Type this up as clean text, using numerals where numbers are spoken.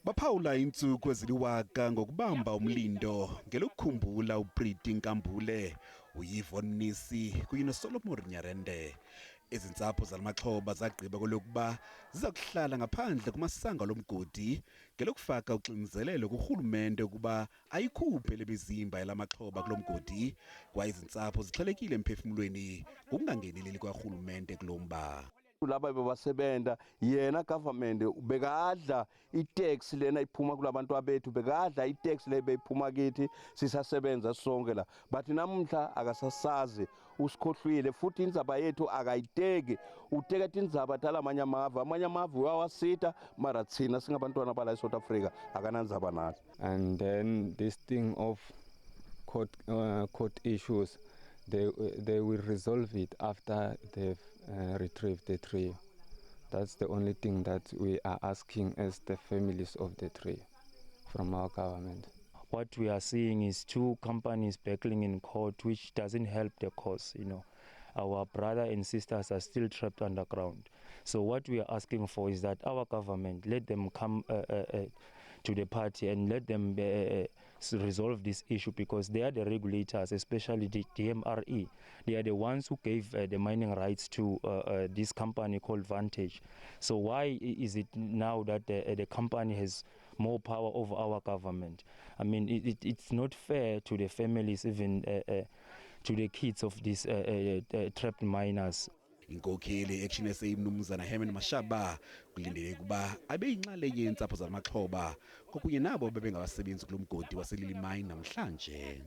Baphawula iintsuku eziliwaka ngokubamba umlindo ngelokukhumbula uPriti Nkambule, uYvonne Nisi kunye noSolomon Nyarende. Izintsapho zamaxhoba zagqiba kolokuba ziza kuhlala ngaphandle kumasanga Lomgodi ngelokufaka uxinzelelo kurhulumente ukuba ayikhuphe lemizimba yalamaxhoba kulomgodi, kwaye izintsapho zixhelekile emphefumulweni ngokungangeneleli kwarhulumente kulomba. Laba bebasebenza yena government bekadla itax lena iphuma kulabantu abethu, bekadla itax le beyiphuma kithi sisasebenza sonke la, but namhla akasasazi, usikhohlwile futhi indzaba yethu akayiteki, uteka tindzaba talamanye amave uyawasita mara thina singabantwana bala eSouth Africa akanandzaba nathi. And then this thing of court issues, they will resolve it after they've retrieved the tree. That's the only thing that we are asking as the families of the tree from our government. What we are seeing is two companies battling in court, which doesn't help the cause. Our brother and sisters are still trapped underground. So what we are asking for is that our government let them come to the party and let them resolve this issue, because they are the regulators, especially the DMRE. They are the ones who gave the mining rights to this company called Vantage. So why is it now that the company has more power over our government? I mean, it's not fair to the families, even to the kids of these trapped miners. Inkokheli Action SA Mnumzana Herman Mashaba kulindeleke ukuba abe yinxalenye yeentsapho zamaxhoba kokunye nabo bebengabasebenzi kulomgodi wase-LilyMine namhlanje.